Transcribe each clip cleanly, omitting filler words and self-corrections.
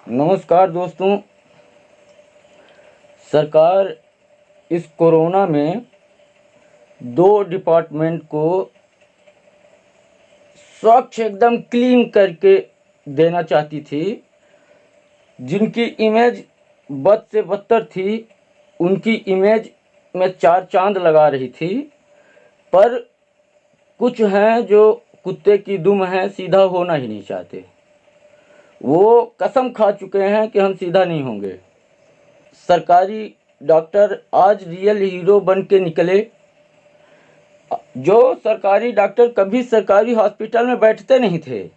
नमस्कार दोस्तों। सरकार इस कोरोना में दो डिपार्टमेंट को स्वच्छ एकदम क्लीन करके देना चाहती थी। जिनकी इमेज बद से बदतर थी, उनकी इमेज में चार चांद लगा रही थी। पर कुछ हैं जो कुत्ते की दुम हैं, सीधा होना ही नहीं चाहते। वो कसम खा चुके हैं कि हम सीधा नहीं होंगे। सरकारी डॉक्टर आज रियल हीरो बन के निकले। जो सरकारी डॉक्टर कभी सरकारी हॉस्पिटल में बैठते नहीं थे,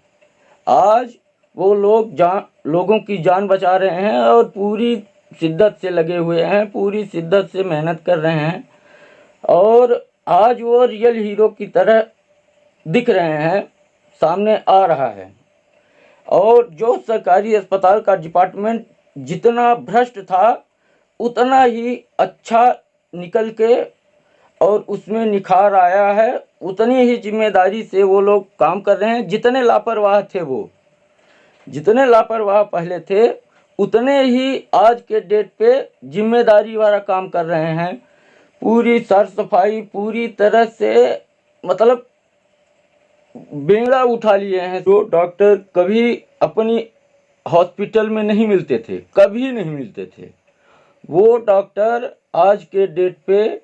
आज वो लोगों की जान बचा रहे हैं और पूरी शिद्दत से लगे हुए हैं, पूरी शिद्दत से मेहनत कर रहे हैं और आज वो रियल हीरो की तरह दिख रहे हैं, सामने आ रहा है। और जो सरकारी अस्पताल का डिपार्टमेंट जितना भ्रष्ट था, उतना ही अच्छा निकल के और उसमें निखार आया है। उतनी ही जिम्मेदारी से वो लोग काम कर रहे हैं। जितने लापरवाह थे, वो जितने लापरवाह पहले थे, उतने ही आज के डेट पे जिम्मेदारी वाला काम कर रहे हैं। पूरी साफ सफाई पूरी तरह से, मतलब बेड़ा उठा लिए हैं। जो डॉक्टर कभी अपनी हॉस्पिटल में नहीं मिलते थे, कभी नहीं मिलते थे, वो डॉक्टर आज के डेट पे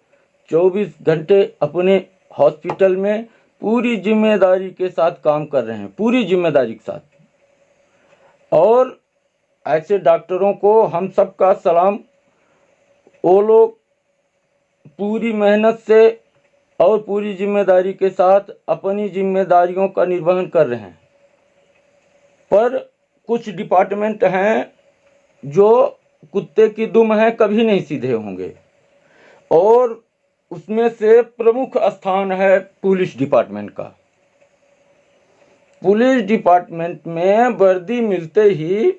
24 घंटे अपने हॉस्पिटल में पूरी जिम्मेदारी के साथ काम कर रहे हैं, पूरी जिम्मेदारी के साथ। और ऐसे डॉक्टरों को हम सब का सलाम। वो लोग पूरी मेहनत से और पूरी जिम्मेदारी के साथ अपनी जिम्मेदारियों का निर्वहन कर रहे हैं। पर कुछ डिपार्टमेंट हैं जो कुत्ते की दुम है, कभी नहीं सीधे होंगे। और उसमें से प्रमुख स्थान है पुलिस डिपार्टमेंट का। पुलिस डिपार्टमेंट में वर्दी मिलते ही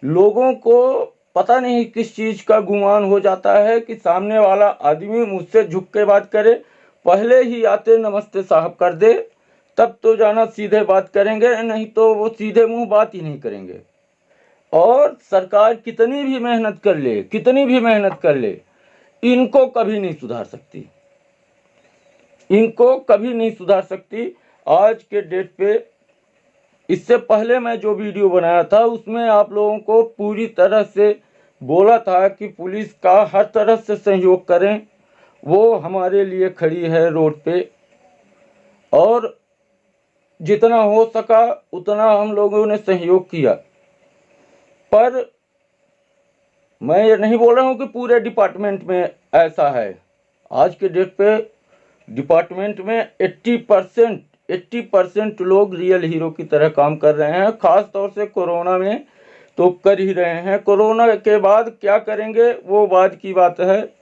लोगों को पता नहीं किस चीज़ का गुमान हो जाता है कि सामने वाला आदमी मुझसे झुक के बात करे। पहले ही आते नमस्ते साहब कर दे, तब तो जाना सीधे बात करेंगे, नहीं तो वो सीधे मुंह बात ही नहीं करेंगे। और सरकार कितनी भी मेहनत कर ले, कितनी भी मेहनत कर ले, इनको कभी नहीं सुधार सकती, इनको कभी नहीं सुधार सकती। आज के डेट पे, इससे पहले मैं जो वीडियो बनाया था उसमें आप लोगों को पूरी तरह से बोला था कि पुलिस का हर तरह से सहयोग करें। वो हमारे लिए खड़ी है रोड पे और जितना हो सका उतना हम लोगों ने सहयोग किया। पर मैं ये नहीं बोल रहा हूँ कि पूरे डिपार्टमेंट में ऐसा है। आज के डेट पे डिपार्टमेंट में 80% लोग रियल हीरो की तरह काम कर रहे हैं। ख़ास तौर से कोरोना में तो कर ही रहे हैं। कोरोना के बाद क्या करेंगे वो बाद की बात है।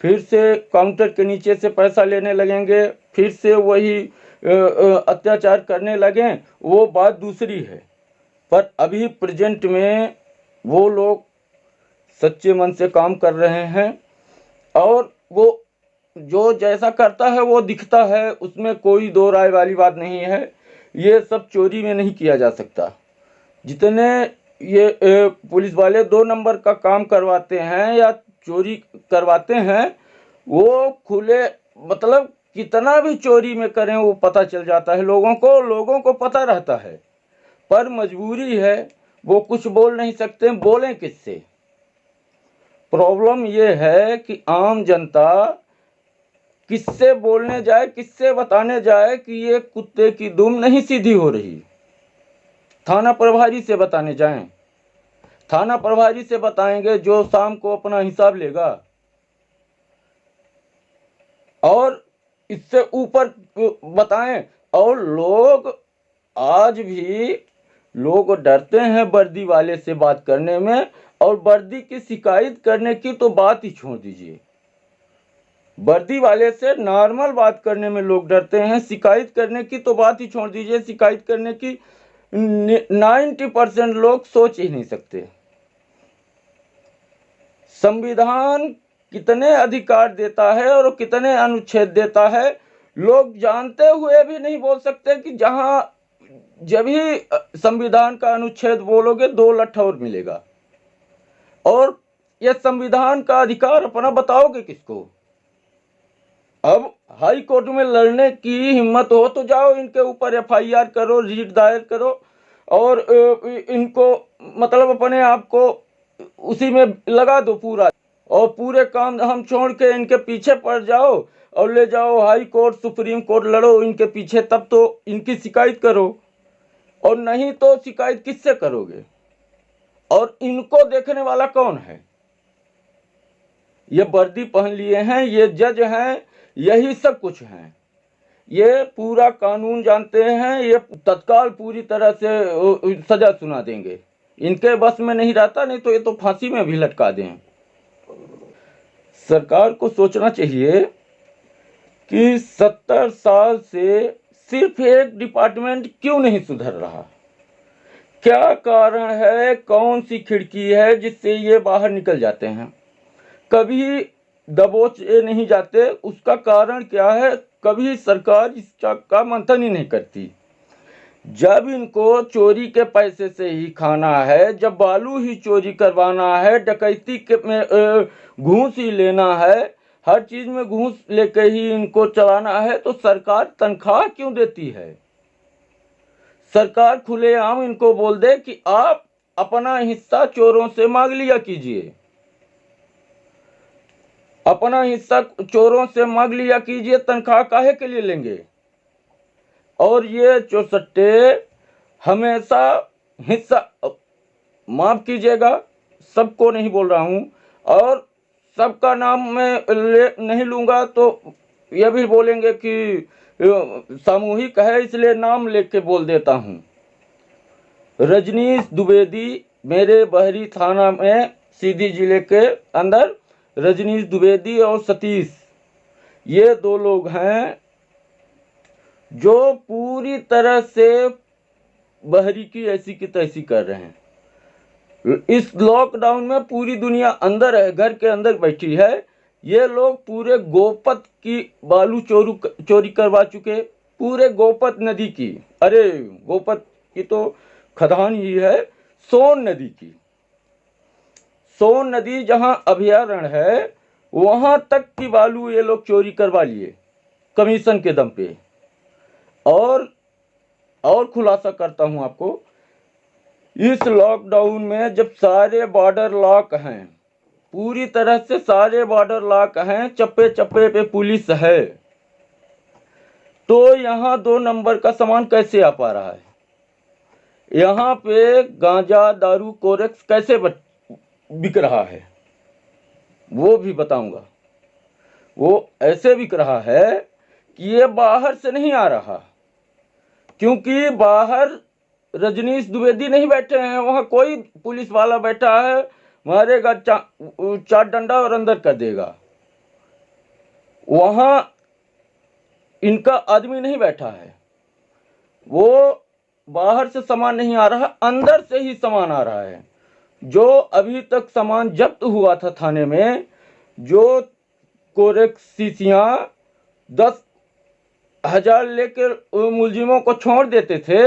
फिर से काउंटर के नीचे से पैसा लेने लगेंगे, फिर से वही अत्याचार करने लगें, वो बात दूसरी है। पर अभी प्रेजेंट में वो लोग सच्चे मन से काम कर रहे हैं और वो जो जैसा करता है वो दिखता है, उसमें कोई दो राय वाली बात नहीं है। ये सब चोरी में नहीं किया जा सकता। जितने ये पुलिस वाले 2 नंबर का काम करवाते हैं या चोरी करवाते हैं, वो खुले, मतलब कितना भी चोरी में करें वो पता चल जाता है लोगों को पता रहता है। पर मजबूरी है, वो कुछ बोल नहीं सकते, बोलें किससे। प्रॉब्लम ये है कि आम जनता किससे बोलने जाए, किससे बताने जाए कि ये कुत्ते की दुम नहीं सीधी हो रही। थाना प्रभारी से बताने जाएं, थाना प्रभारी से बताएंगे जो शाम को अपना हिसाब लेगा। और इससे ऊपर बताएं। और लोग आज भी डरते हैं वर्दी वाले से बात करने में, और वर्दी की शिकायत करने की तो बात ही छोड़ दीजिए। वर्दी वाले से नॉर्मल बात करने में लोग डरते हैं, शिकायत करने की तो बात ही छोड़ दीजिए। शिकायत करने की 90% लोग सोच ही नहीं सकते। संविधान कितने अधिकार देता है और कितने अनुच्छेद देता है, लोग जानते हुए भी नहीं बोल सकते कि जहां जब ही संविधान का अनुच्छेद बोलोगे 2 लठ और मिलेगा। और ये संविधान का अधिकार अपना बताओगे किसको? अब हाई कोर्ट में लड़ने की हिम्मत हो तो जाओ, इनके ऊपर FIR करो, रिट दायर करो और इनको मतलब अपने आप को उसी में लगा दो पूरा, और पूरे काम हम छोड़ के इनके पीछे पड़ जाओ और ले जाओ हाई कोर्ट, सुप्रीम कोर्ट, लड़ो इनके पीछे, तब तो इनकी शिकायत करो। और नहीं तो शिकायत किससे करोगे? और इनको देखने वाला कौन है? ये वर्दी पहन लिए हैं, ये जज हैं, यही सब कुछ हैं, ये पूरा कानून जानते हैं, ये तत्काल पूरी तरह से सजा सुना देंगे। इनके बस में नहीं रहता, नहीं तो ये तो फांसी में भी लटका दें। सरकार को सोचना चाहिए कि 70 साल से सिर्फ एक डिपार्टमेंट क्यों नहीं सुधर रहा? क्या कारण है? कौन सी खिड़की है जिससे ये बाहर निकल जाते हैं? कभी दबोचे नहीं जाते, उसका कारण क्या है? कभी सरकार इसका मंथन ही नहीं करती। जब इनको चोरी के पैसे से ही खाना है, जब बालू ही चोरी करवाना है, डकैती के में घूस ही लेना है, हर चीज में घूस लेके ही इनको चलाना है, तो सरकार तनख्वाह क्यों देती है? सरकार खुलेआम इनको बोल दे कि आप अपना हिस्सा चोरों से मांग लिया कीजिए, अपना हिस्सा चोरों से मांग लिया कीजिए, तनख्वाह काहे के लिए लेंगे? और ये चौसट्टे हमेशा हिस्सा, माफ कीजिएगा, सबको नहीं बोल रहा हूं, और सबका नाम मैं नहीं लूंगा तो यह भी बोलेंगे कि सामूहिक है, इसलिए नाम लेके बोल देता हूं। रजनीश द्विवेदी, मेरे बहरी थाना में सीधी जिले के अंदर रजनीश द्विवेदी और सतीश, ये 2 लोग हैं जो पूरी तरह से बहरी की ऐसी की तैसी कर रहे हैं। इस लॉकडाउन में पूरी दुनिया अंदर है, घर के अंदर बैठी है, ये लोग पूरे गोपत की बालू चोरी करवा चुके, पूरे गोपत नदी की, अरे गोपत की तो खदान ही है, सोन नदी की, सोन नदी जहां अभयारण्य है वहां तक की बालू ये लोग चोरी करवा लिए कमीशन के दम पे। और खुलासा करता हूं आपको, इस लॉकडाउन में जब सारे बॉर्डर लॉक हैं, पूरी तरह से सारे बॉर्डर लॉक हैं, चप्पे चप्पे पे पुलिस है, तो यहाँ 2 नंबर का सामान कैसे आ पा रहा है? यहाँ पे गांजा, दारू, कोरेक्स कैसे बिक रहा है वो भी बताऊंगा। वो ऐसे बिक रहा है कि ये बाहर से नहीं आ रहा, क्योंकि बाहर रजनीश द्विवेदी नहीं बैठे हैं, वहां कोई पुलिस वाला बैठा है, मारेगा 4 डंडा और अंदर कर देगा। वहां इनका आदमी नहीं बैठा है, वो बाहर से सामान नहीं आ रहा, अंदर से ही सामान आ रहा है। जो अभी तक सामान जब्त हुआ था थाने में, जो कोरेक्स शीशियां 10,000 लेकर मुलजिमों को छोड़ देते थे,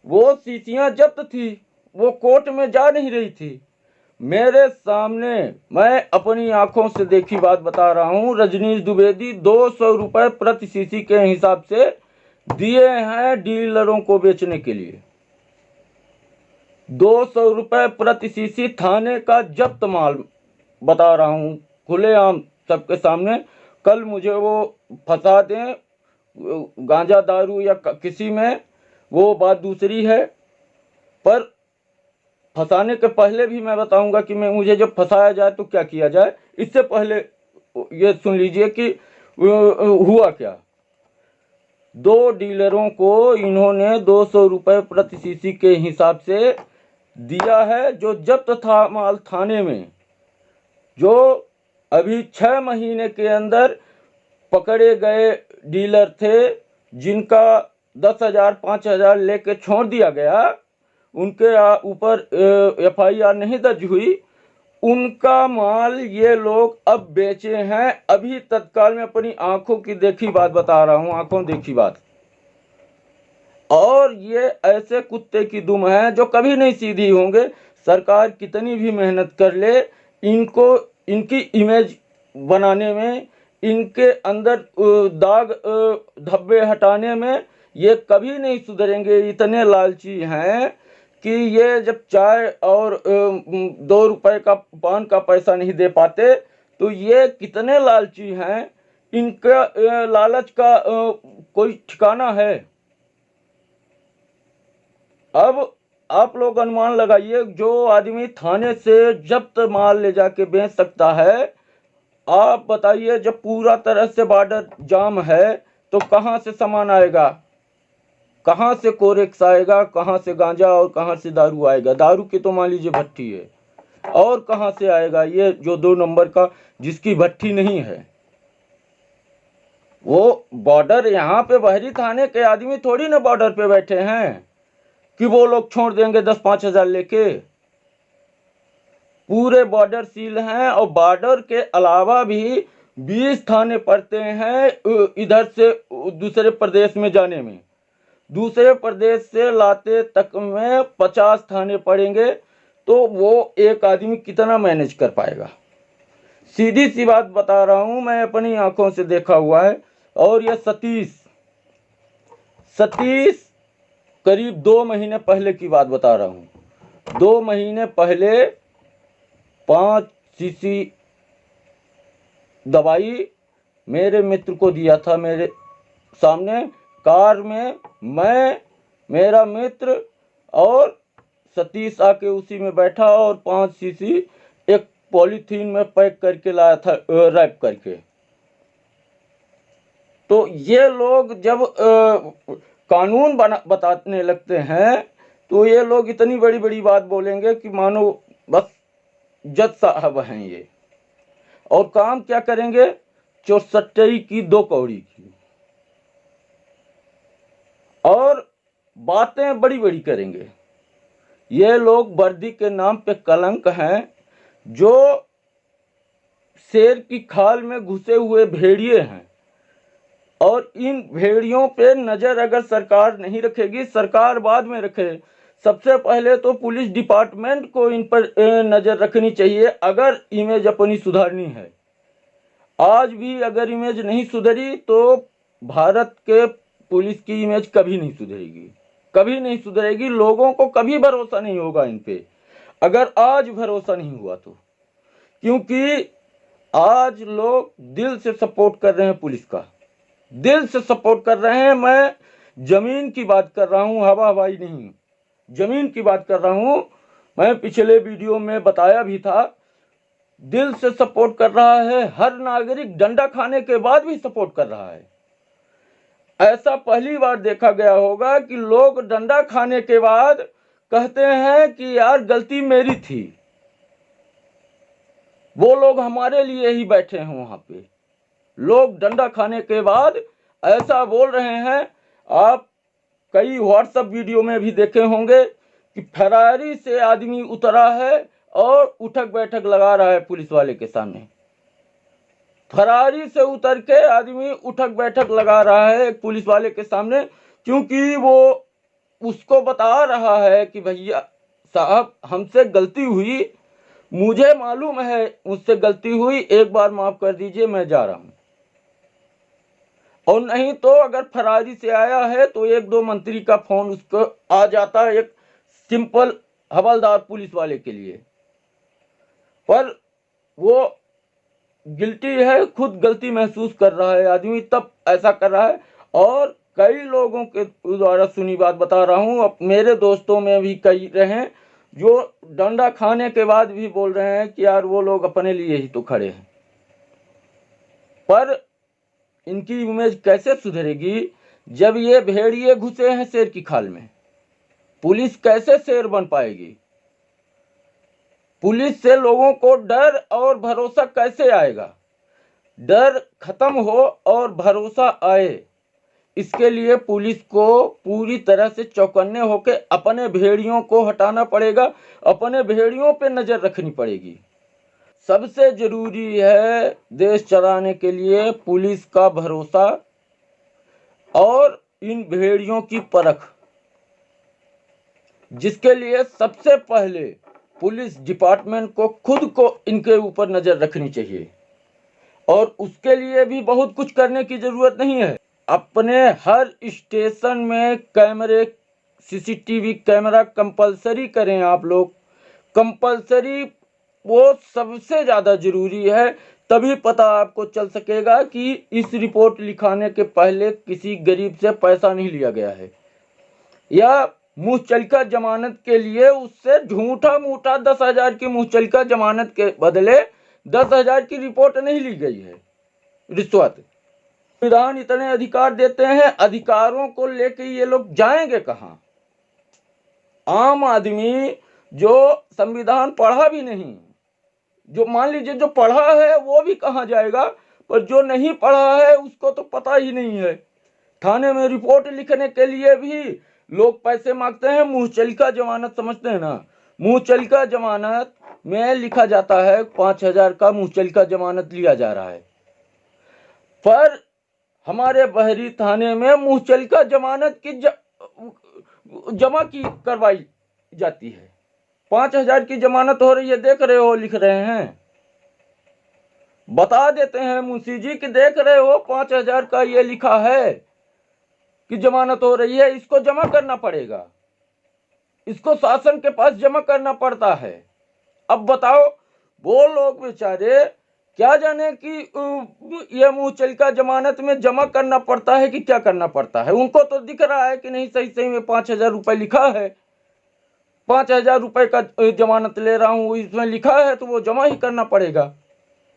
वो शीशियां जब्त थी, वो कोर्ट में जा नहीं रही थी। मेरे सामने, मैं अपनी आंखों से देखी बात बता रहा हूं, रजनीश द्विवेदी 200 रुपए प्रति शीशी के हिसाब से दिए हैं डीलरों को बेचने के लिए। 200 रुपए प्रति शीशी, थाने का जब्त माल बता रहा हूं खुलेआम सबके सामने। कल मुझे वो फंसा दें गांजा, दारू या किसी में, वो बात दूसरी है, पर फंसाने के पहले भी मैं बताऊंगा कि मुझे जब फंसाया जाए तो क्या किया जाए। इससे पहले ये सुन लीजिए कि हुआ क्या। 2 डीलरों को इन्होंने 200 रुपए प्रति शीशी के हिसाब से दिया है, जो जब्त था माल थाने में, जो अभी 6 महीने के अंदर पकड़े गए डीलर थे, जिनका 10,000 5,000 लेके छोड़ दिया गया, उनके ऊपर FIR नहीं दर्ज हुई, उनका माल ये लोग अब बेचे हैं। अभी तत्काल में अपनी आंखों की देखी बात बता रहा हूं, आंखों देखी बात। और ये ऐसे कुत्ते की दुम है जो कभी नहीं सीधी होंगे। सरकार कितनी भी मेहनत कर ले, इनको इनकी इमेज बनाने में, इनके अंदर दाग धब्बे हटाने में ये कभी नहीं सुधरेंगे। इतने लालची हैं कि ये जब चाय और 2 रुपए का पान का पैसा नहीं दे पाते तो ये कितने लालची हैं। इनका लालच का कोई ठिकाना है? अब आप लोग अनुमान लगाइए, जो आदमी थाने से जब्त माल ले जाके बेच सकता है, आप बताइए जब पूरा तरह से बॉर्डर जाम है तो कहाँ से सामान आएगा, कहाँ से कोरेक्स आएगा, कहाँ से गांजा और कहाँ से दारू आएगा। दारू की तो मान लीजिए भट्टी है, और कहाँ से आएगा ये जो 2 नंबर का जिसकी भट्टी नहीं है। वो बॉर्डर यहाँ पे बहरी थाने के आदमी थोड़ी ना बॉर्डर पे बैठे हैं कि वो लोग छोड़ देंगे 10-5 हजार लेके। पूरे बॉर्डर सील हैं और बॉर्डर के अलावा भी 20 थाने पड़ते हैं इधर से दूसरे प्रदेश में जाने में। दूसरे प्रदेश से लाते तक में 50 थाने पड़ेंगे, तो वो एक आदमी कितना मैनेज कर पाएगा? सीधी सी बात बता रहा हूं, मैं अपनी आंखों से देखा हुआ है। और ये सतीश करीब 2 महीने पहले की बात बता रहा हूं। 2 महीने पहले 5 सीसी दवाई मेरे मित्र को दिया था, मेरे सामने कार में मैं, मेरा मित्र और सतीश आके उसी में बैठा और 5 सीसी एक पॉलीथीन में पैक करके लाया था, रैप करके। तो ये लोग जब कानून बताने लगते हैं तो ये लोग इतनी बड़ी बड़ी बात बोलेंगे कि मानो बस जज साहब हैं ये। और काम क्या करेंगे? 64 की 2 कौड़ी की, और बातें बड़ी बड़ी करेंगे। ये लोग वर्दी के नाम पे कलंक हैं, जो शेर की खाल में घुसे हुए भेड़िए हैं। और इन भेड़ियों पे नजर अगर सरकार नहीं रखेगी, सरकार बाद में रखे, सबसे पहले तो पुलिस डिपार्टमेंट को इन पर नजर रखनी चाहिए अगर इमेज अपनी सुधारनी है। आज भी अगर इमेज नहीं सुधरी तो भारत के पुलिस की इमेज कभी नहीं सुधरेगी, कभी नहीं सुधरेगी। लोगों को कभी भरोसा नहीं होगा इन पे, अगर आज भरोसा नहीं हुआ तो। क्योंकि आज लोग दिल से सपोर्ट कर रहे हैं पुलिस का, दिल से सपोर्ट कर रहे हैं। मैं जमीन की बात कर रहा हूं, हवा हवाई नहीं, जमीन की बात कर रहा हूं। मैं पिछले वीडियो में बताया भी था, दिल से सपोर्ट कर रहा है। हर नागरिक डंडा खाने के बाद भी सपोर्ट कर रहा है। ऐसा पहली बार देखा गया होगा कि लोग डंडा खाने के बाद कहते हैं कि यार गलती मेरी थी, वो लोग हमारे लिए ही बैठे हैं वहां पे। लोग डंडा खाने के बाद ऐसा बोल रहे हैं। आप कई व्हाट्सएप वीडियो में भी देखे होंगे कि फरारी से आदमी उतरा है और उठक बैठक लगा रहा है पुलिस वाले के सामने। फरारी से उतर के आदमी उठक बैठक लगा रहा है एक पुलिस वाले के सामने, क्योंकि वो उसको बता रहा है कि भैया साहब हमसे गलती हुई, मुझे मालूम है मुझसे गलती हुई, एक बार माफ कर दीजिए, मैं जा रहा हूं। और नहीं तो अगर फरारी से आया है तो 1-2 मंत्री का फोन उसको आ जाता है, एक सिंपल हवलदार पुलिस वाले के लिए। पर वो गिल्टी है, खुद गलती महसूस कर रहा है आदमी, तब ऐसा कर रहा है। और कई लोगों के द्वारा सुनी बात बता रहा हूँ, अब मेरे दोस्तों में भी कई रहे जो डंडा खाने के बाद भी बोल रहे हैं कि यार वो लोग अपने लिए ही तो खड़े हैं। पर इनकी इमेज कैसे सुधरेगी जब ये भेड़िए घुसे हैं शेर की खाल में? पुलिस कैसे शेर बन पाएगी? पुलिस से लोगों को डर और भरोसा कैसे आएगा? डर खत्म हो और भरोसा आए, इसके लिए पुलिस को पूरी तरह से चौकन्ने होकर अपने भेड़ियों को हटाना पड़ेगा, अपने भेड़ियों पे नजर रखनी पड़ेगी। सबसे जरूरी है देश चलाने के लिए पुलिस का भरोसा और इन भेड़ियों की परख। जिसके लिए सबसे पहले पुलिस डिपार्टमेंट को खुद को इनके ऊपर नज़र रखनी चाहिए। और उसके लिए भी बहुत कुछ करने की ज़रूरत नहीं है। अपने हर स्टेशन में कैमरे, सीसीटीवी कैमरा कंपलसरी करें आप लोग, कंपलसरी, वो सबसे ज़्यादा ज़रूरी है। तभी पता आपको चल सकेगा कि इस रिपोर्ट लिखाने के पहले किसी गरीब से पैसा नहीं लिया गया है, या मुंहचलिका जमानत के लिए उससे झूठा मूठा 10,000 की मुंहचलिका जमानत के बदले 10,000 की रिपोर्ट नहीं ली गई है। रिश्वत, संविधान इतने अधिकार देते हैं, अधिकारों को लेके ये लोग जाएंगे कहाँ? आम आदमी जो संविधान पढ़ा भी नहीं, जो मान लीजिए जो पढ़ा है वो भी कहाँ जाएगा, पर जो नहीं पढ़ा है उसको तो पता ही नहीं है। थाने में रिपोर्ट लिखने के लिए भी लोग पैसे मांगते हैं। मुंहचलिका जमानत समझते हैं ना, मुंहचलिका जमानत में लिखा जाता है 5,000 का मुंहचलिका जमानत लिया जा रहा है, पर हमारे बहरी थाने में मुंहचलिका जमानत की जमा की करवाई जाती है। 5,000 की जमानत हो रही है, देख रहे हो, लिख रहे हैं, बता देते हैं मुंशी जी कि देख रहे हो 5,000 का ये लिखा है कि जमानत हो रही है, इसको जमा करना पड़ेगा, इसको शासन के पास जमा करना पड़ता है। अब बताओ, वो लोग बेचारे क्या जाने कि ये मुंहचलिका जमानत में जमा करना पड़ता है कि क्या करना पड़ता है। उनको तो दिख रहा है कि नहीं, सही सही में 5,000 रुपये लिखा है, 5,000 रुपये का जमानत ले रहा हूँ, इसमें लिखा है तो वो जमा ही करना पड़ेगा।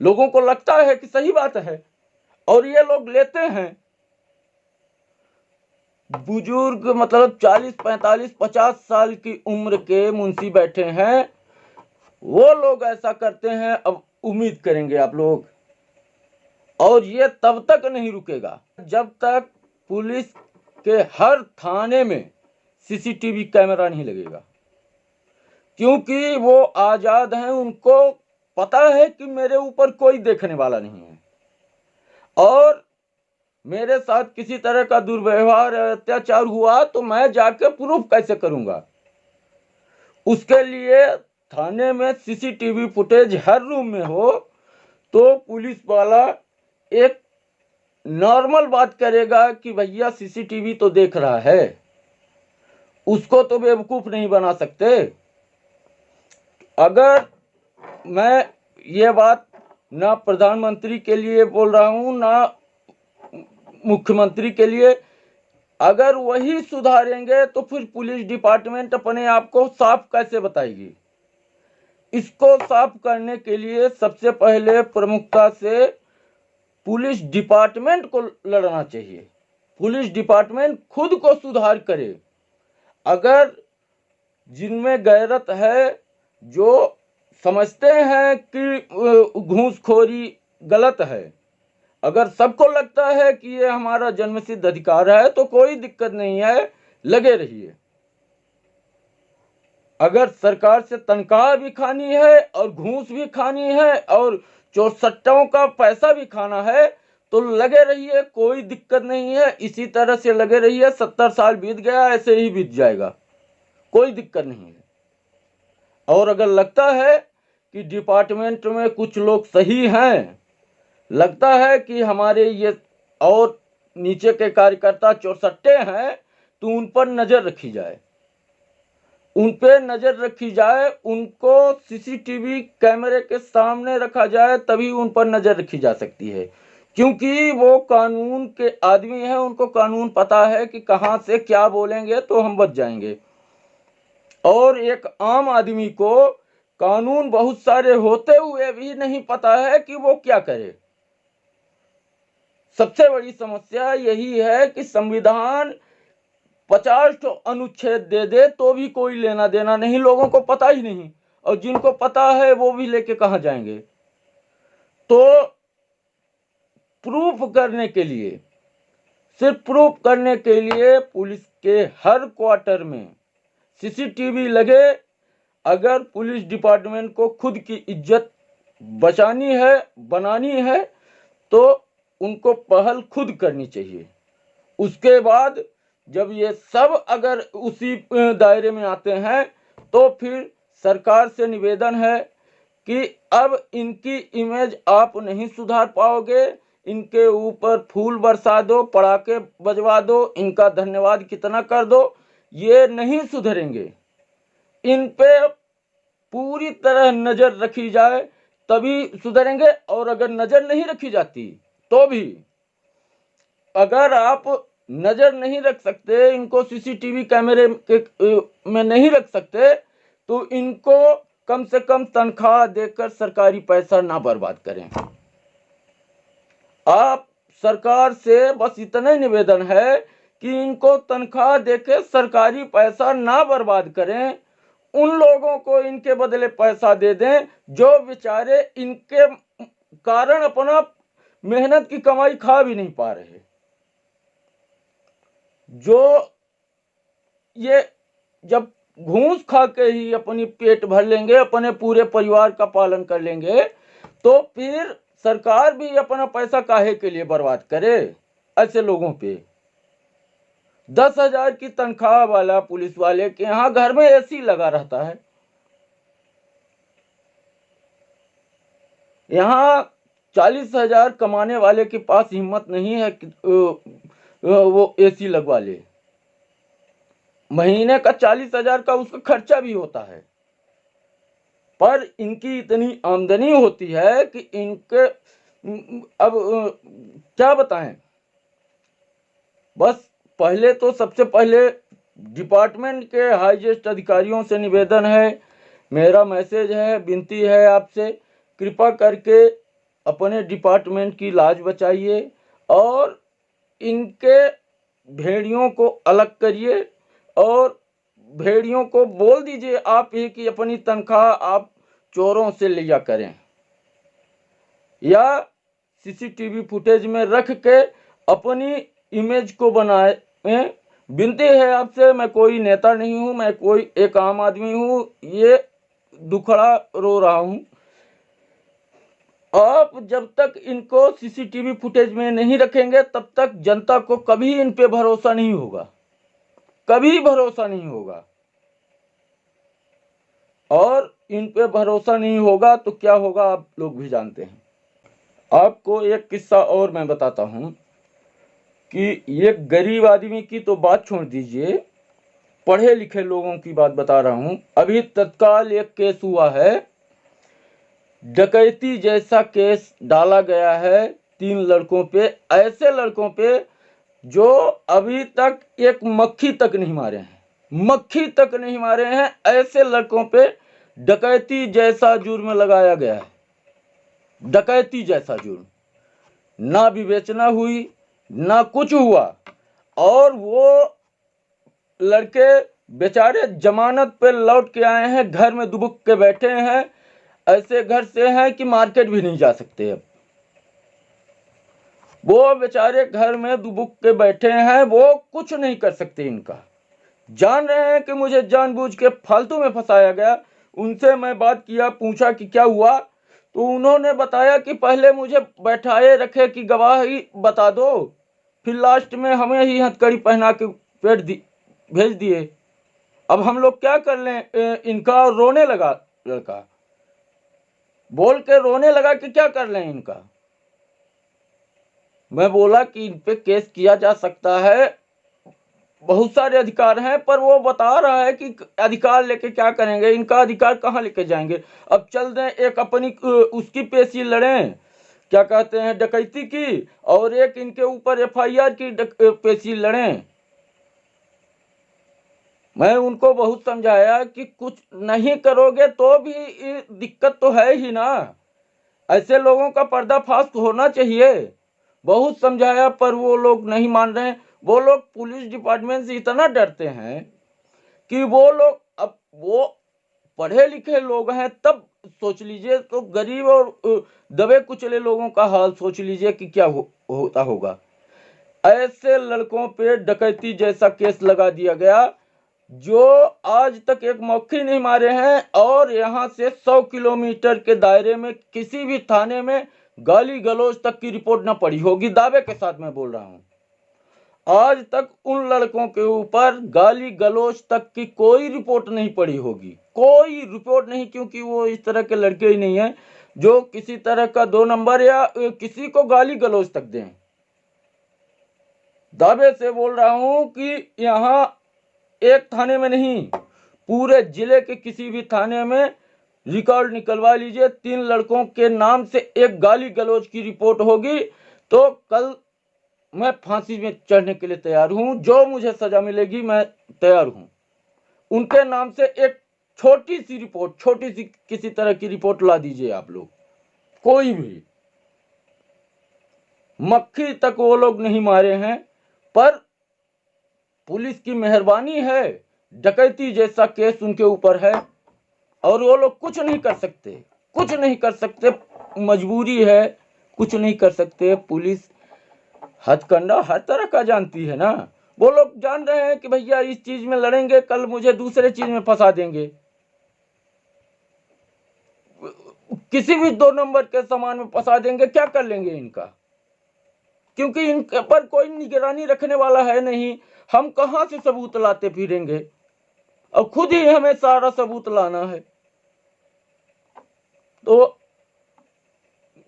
लोगों को लगता है कि सही बात है और ये लोग लेते हैं। बुजुर्ग मतलब 40, 45, 50 साल की उम्र के मुंशी बैठे हैं, वो लोग ऐसा करते हैं। अब उम्मीद करेंगे आप लोग, और ये तब तक नहीं रुकेगा जब तक पुलिस के हर थाने में सीसीटीवी कैमरा नहीं लगेगा, क्योंकि वो आज़ाद हैं, उनको पता है कि मेरे ऊपर कोई देखने वाला नहीं है, और मेरे साथ किसी तरह का दुर्व्यवहार अत्याचार हुआ तो मैं जाके प्रूफ कैसे करूंगा। उसके लिए थाने में सीसीटीवी फुटेज हर रूम में हो तो पुलिस वाला एक नॉर्मल बात करेगा कि भैया सीसीटीवी तो देख रहा है, उसको तो बेवकूफ़ नहीं बना सकते। अगर मैं ये बात ना प्रधानमंत्री के लिए बोल रहा हूँ ना मुख्यमंत्री के लिए, अगर वही सुधारेंगे तो फिर पुलिस डिपार्टमेंट अपने आप को साफ कैसे बताएगी। इसको साफ करने के लिए सबसे पहले प्रमुखता से पुलिस डिपार्टमेंट को लड़ना चाहिए। पुलिस डिपार्टमेंट खुद को सुधार करे। अगर जिनमें गैरत है, जो समझते हैं कि घूसखोरी गलत है, अगर सबको लगता है कि ये हमारा जन्मसिद्ध अधिकार है तो कोई दिक्कत नहीं है, लगे रहिए। अगर सरकार से तनख्वाह भी खानी है और घूस भी खानी है और चोरसट्टों का पैसा भी खाना है तो लगे रहिए, कोई दिक्कत नहीं है। इसी तरह से लगे रहिए, 70 साल बीत गया, ऐसे ही बीत जाएगा, कोई दिक्कत नहीं है। और अगर लगता है कि डिपार्टमेंट में कुछ लोग सही हैं, लगता है कि हमारे ये और नीचे के कार्यकर्ता चोरसट्टे हैं, तो उन पर नज़र रखी जाए, उन पे नज़र रखी जाए, उनको सीसीटीवी कैमरे के सामने रखा जाए, तभी उन पर नज़र रखी जा सकती है। क्योंकि वो कानून के आदमी हैं, उनको कानून पता है कि कहाँ से क्या बोलेंगे तो हम बच जाएंगे। और एक आम आदमी को कानून बहुत सारे होते हुए भी नहीं पता है कि वो क्या करे। सबसे बड़ी समस्या यही है कि संविधान 50 अनुच्छेद दे दे तो भी कोई लेना देना नहीं, लोगों को पता ही नहीं, और जिनको पता है वो भी लेके कहाँ जाएंगे। तो प्रूफ करने के लिए, सिर्फ प्रूफ करने के लिए पुलिस के हर क्वार्टर में सीसीटीवी लगे। अगर पुलिस डिपार्टमेंट को खुद की इज्जत बचानी है, बनानी है, तो उनको पहल खुद करनी चाहिए। उसके बाद जब ये सब अगर उसी दायरे में आते हैं तो फिर सरकार से निवेदन है कि अब इनकी इमेज आप नहीं सुधार पाओगे, इनके ऊपर फूल बरसा दो, पटाखे बजवा दो, इनका धन्यवाद कितना कर दो, ये नहीं सुधरेंगे। इन पे पूरी तरह नजर रखी जाए तभी सुधरेंगे। और अगर नजर नहीं रखी जाती तो भी, अगर आप नजर नहीं रख सकते, इनको सीसीटीवी कैमरे में नहीं रख सकते, तो इनको कम से कम तनख्वाह देकर सरकारी पैसा ना बर्बाद करें। आप सरकार से बस इतना ही निवेदन है कि इनको तनख्वाह देकर सरकारी पैसा ना बर्बाद करें, उन लोगों को इनके बदले पैसा दे दें जो बेचारे इनके कारण अपना मेहनत की कमाई खा भी नहीं पा रहे। जो ये जब घूस खा के ही अपनी पेट भर लेंगे, अपने पूरे परिवार का पालन कर लेंगे, तो फिर सरकार भी अपना पैसा काहे के लिए बर्बाद करे ऐसे लोगों पे। 10,000 की तनख्वाह वाला पुलिस वाले के यहाँ घर में एसी लगा रहता है, यहाँ 40,000 कमाने वाले के पास हिम्मत नहीं है कि वो एसी लगवा ले। महीने का 40,000 का उसका खर्चा भी होता है, पर इनकी इतनी आमदनी होती है कि इनके अब क्या बताएं। बस पहले तो सबसे पहले डिपार्टमेंट के हाईएस्ट अधिकारियों से निवेदन है, मेरा मैसेज है, विनती है आपसे, कृपा करके अपने डिपार्टमेंट की लाज बचाइए और इनके भेड़ियों को अलग करिए और भेड़ियों को बोल दीजिए आप ही कि अपनी तनख्वाह आप चोरों से लिया करें या सीसीटीवी फुटेज में रख के अपनी इमेज को बनाए। विनती है आपसे, मैं कोई नेता नहीं हूं, मैं कोई एक आम आदमी हूं, ये दुखड़ा रो रहा हूं। आप जब तक इनको सीसीटीवी फुटेज में नहीं रखेंगे तब तक जनता को कभी इन पे भरोसा नहीं होगा, कभी भरोसा नहीं होगा। और इन पे भरोसा नहीं होगा तो क्या होगा आप लोग भी जानते हैं। आपको एक किस्सा और मैं बताता हूं कि एक गरीब आदमी की तो बात छोड़ दीजिए, पढ़े लिखे लोगों की बात बता रहा हूं। अभी तत्काल एक केस हुआ है, डकैती जैसा केस डाला गया है 3 लड़कों पे, ऐसे लड़कों पे जो अभी तक एक मक्खी तक नहीं मारे हैं, मक्खी तक नहीं मारे हैं, ऐसे लड़कों पे डकैती जैसा जुर्म लगाया गया है। डकैती जैसा जुर्म, ना विवेचना हुई ना कुछ हुआ, और वो लड़के बेचारे जमानत पे लौट के आए हैं, घर में दुबक के बैठे हैं, ऐसे घर से हैं कि मार्केट भी नहीं जा सकते। अब वो बेचारे घर में दुबक के बैठे हैं, वो कुछ नहीं कर सकते। इनका जान रहे हैं कि मुझे जानबूझ के फालतू में फंसाया गया। उनसे मैं बात किया, पूछा कि क्या हुआ, तो उन्होंने बताया कि पहले मुझे बैठाए रखे कि गवाही बता दो, फिर लास्ट में हमें ही हथकड़ी पहना के भेज दिए। अब हम लोग क्या कर लें। इनका रोने लगा, लड़का बोल के रोने लगा कि क्या कर लें इनका। मैं बोला कि इन पे केस किया जा सकता है, बहुत सारे अधिकार हैं, पर वो बता रहा है कि अधिकार लेके क्या करेंगे, इनका अधिकार कहाँ लेके जाएंगे। अब चल दें एक अपनी उसकी पेशी लड़ें, क्या कहते हैं, डकैती की, और एक इनके ऊपर एफआईआर की पेशी लड़ें। मैं उनको बहुत समझाया कि कुछ नहीं करोगे तो भी दिक्कत तो है ही ना, ऐसे लोगों का पर्दाफाश होना चाहिए। बहुत समझाया पर वो लोग नहीं मान रहे हैं। वो लोग पुलिस डिपार्टमेंट से इतना डरते हैं कि वो लोग, अब वो पढ़े लिखे लोग हैं, तब सोच लीजिए तो गरीब और दबे कुचले लोगों का हाल सोच लीजिए कि क्या होता होगा। ऐसे लड़कों पे डकैती जैसा केस लगा दिया गया जो आज तक एक मक्खी नहीं मारे हैं, और यहाँ से 100 किलोमीटर के दायरे में किसी भी थाने में गाली गलौज तक की रिपोर्ट न पड़ी होगी, दावे के साथ मैं बोल रहा हूँ। आज तक उन लड़कों के ऊपर गाली गलौज तक की कोई रिपोर्ट नहीं पड़ी होगी, कोई रिपोर्ट नहीं, क्योंकि वो इस तरह के लड़के ही नहीं हैं जो किसी तरह का 2 नंबर या किसी को गाली गलौज तक दें। दावे से बोल रहा हूं कि यहाँ एक थाने में नहीं, पूरे जिले के किसी भी थाने में रिकॉर्ड निकलवा लीजिए, 3 लड़कों के नाम से एक गाली गलौज की रिपोर्ट होगी तो कल मैं फांसी में चढ़ने के लिए तैयार हूं, जो मुझे सजा मिलेगी मैं तैयार हूं। उनके नाम से एक छोटी सी रिपोर्ट, छोटी सी किसी तरह की रिपोर्ट ला दीजिए आप लोग, कोई भी। मक्खी तक वो लोग नहीं मारे हैं, पर पुलिस की मेहरबानी है, डकैती जैसा केस उनके ऊपर है और वो लोग कुछ नहीं कर सकते, कुछ नहीं कर सकते, मजबूरी है, कुछ नहीं कर सकते। पुलिस हथकंडा हर तरह का जानती है ना, वो लोग जान रहे हैं कि भैया इस चीज में लड़ेंगे, कल मुझे दूसरे चीज में फंसा देंगे, किसी भी 2 नंबर के सामान में फंसा देंगे, क्या कर लेंगे इनका, क्योंकि इनके पर कोई निगरानी रखने वाला है नहीं। हम कहां से सबूत लाते फिरेंगे, और खुद ही हमें सारा सबूत लाना है। तो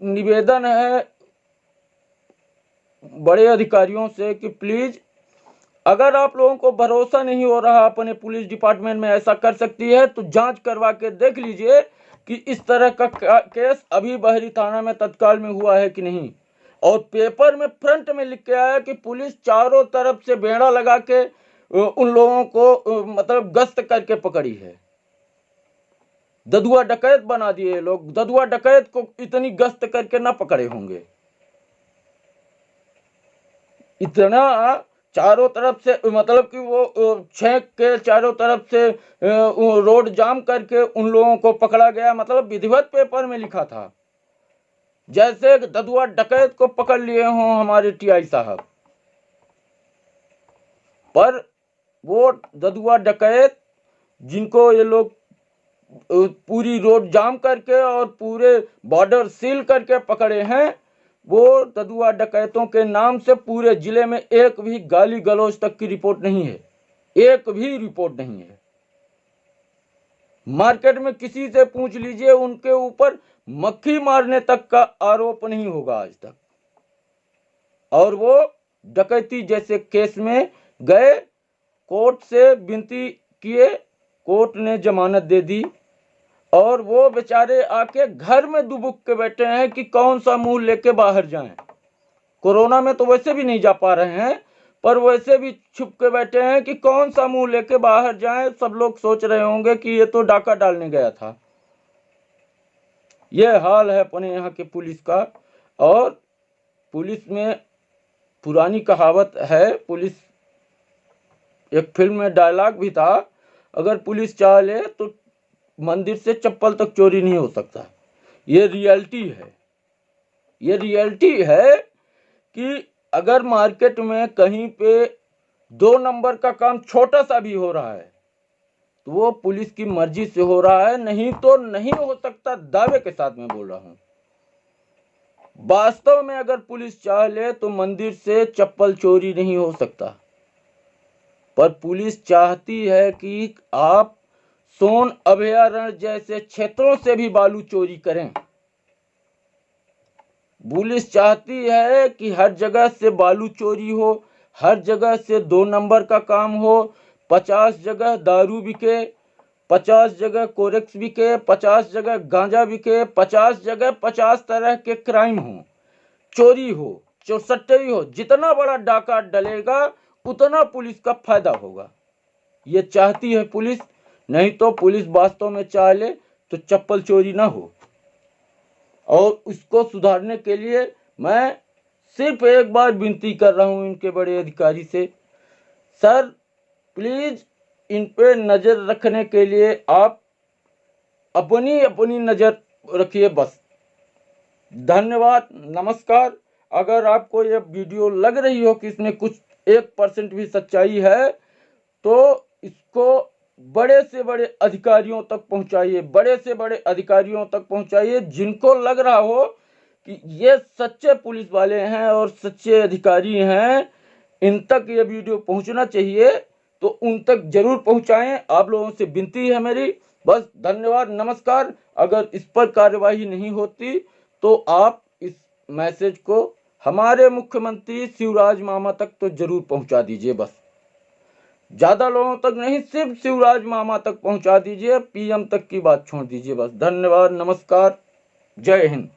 निवेदन है बड़े अधिकारियों से कि प्लीज, अगर आप लोगों को भरोसा नहीं हो रहा अपने पुलिस डिपार्टमेंट में ऐसा कर सकती है तो जांच करवा के देख लीजिए कि इस तरह का केस अभी बहरी थाना में तत्काल में हुआ है कि नहीं। और पेपर में फ्रंट में लिख के आया कि पुलिस चारों तरफ से बेड़ा लगा के उन लोगों को मतलब गश्त करके पकड़ी है। ददुआ डकैत बना दिए लोग, ददुआ डकैत को इतनी गश्त करके ना पकड़े होंगे। इतना चारों तरफ से मतलब कि वो छेक के चारों तरफ से रोड जाम करके उन लोगों को पकड़ा गया, मतलब विधिवत पेपर में लिखा था, जैसे ददुआ डकैत को पकड़ लिए हों हमारे टीआई साहब। पर वो ददुआ डकैत जिनको ये लोग पूरी रोड जाम करके और पूरे बॉर्डर सील करके पकड़े हैं, वो ददुआ डकैतों के नाम से पूरे जिले में एक भी गाली गलौज तक की रिपोर्ट नहीं है, एक भी रिपोर्ट नहीं है। मार्केट में किसी से पूछ लीजिए, उनके ऊपर मक्खी मारने तक का आरोप नहीं होगा आज तक। और वो डकैती जैसे केस में गए, कोर्ट से विनती किए, कोर्ट ने जमानत दे दी, और वो बेचारे आके घर में दुबुक के बैठे हैं कि कौन सा मुंह लेके बाहर जाएं। कोरोना में तो वैसे भी नहीं जा पा रहे हैं, पर वैसे भी छुप के बैठे हैं कि कौन सा मुंह लेके बाहर जाएं। सब लोग सोच रहे होंगे कि ये तो डाका डालने गया था। ये हाल है अपने यहाँ के पुलिस का। और पुलिस में पुरानी कहावत है, पुलिस, एक फिल्म में डायलॉग भी था, अगर पुलिस चाह ले तो मंदिर से चप्पल तक चोरी नहीं हो सकता। ये रियलिटी है, ये रियलिटी है कि अगर मार्केट में कहीं पे 2 नंबर का काम छोटा सा भी हो रहा है तो वो पुलिस की मर्जी से हो रहा है, नहीं तो नहीं हो सकता। दावे के साथ मैं बोल रहा हूं, वास्तव में अगर पुलिस चाह ले तो मंदिर से चप्पल चोरी नहीं हो सकता। पर पुलिस चाहती है कि आप सोन अभयारण्य जैसे क्षेत्रों से भी बालू चोरी करें। पुलिस चाहती है कि हर जगह से बालू चोरी हो, हर जगह से 2 नंबर का काम हो, 50 जगह दारू बिके, 50 जगह कोरेक्स बिके, 50 जगह गांजा बिके, 50 जगह 50 तरह के क्राइम हो, चोरी हो, चौसट्टी हो। जितना बड़ा डाका डलेगा उतना पुलिस का फायदा होगा, ये चाहती है पुलिस। नहीं तो पुलिस वास्तव में चाह ले तो चप्पल चोरी ना हो। और उसको सुधारने के लिए मैं सिर्फ एक बार विनती कर रहा हूं इनके बड़े अधिकारी से, सर प्लीज इन पे नजर रखने के लिए आप अपनी अपनी नजर रखिए बस। धन्यवाद, नमस्कार। अगर आपको ये वीडियो लग रही हो कि इसमें कुछ 1% भी सच्चाई है तो इसको बड़े से बड़े अधिकारियों तक पहुंचाइए, बड़े से बड़े अधिकारियों तक पहुंचाइए, जिनको लग रहा हो कि ये सच्चे पुलिस वाले हैं और सच्चे अधिकारी हैं, इन तक ये वीडियो पहुंचना चाहिए, तो उन तक जरूर पहुंचाएं। आप लोगों से विनती है मेरी। बस धन्यवाद, नमस्कार। अगर इस पर कार्यवाही नहीं होती तो आप इस मैसेज को हमारे मुख्यमंत्री शिवराज मामा तक तो जरूर पहुंचा दीजिए। बस ज्यादा लोगों तक नहीं, सिर्फ शिवराज मामा तक पहुंचा दीजिए। पीएम तक की बात छोड़ दीजिए। बस धन्यवाद, नमस्कार, जय हिंद।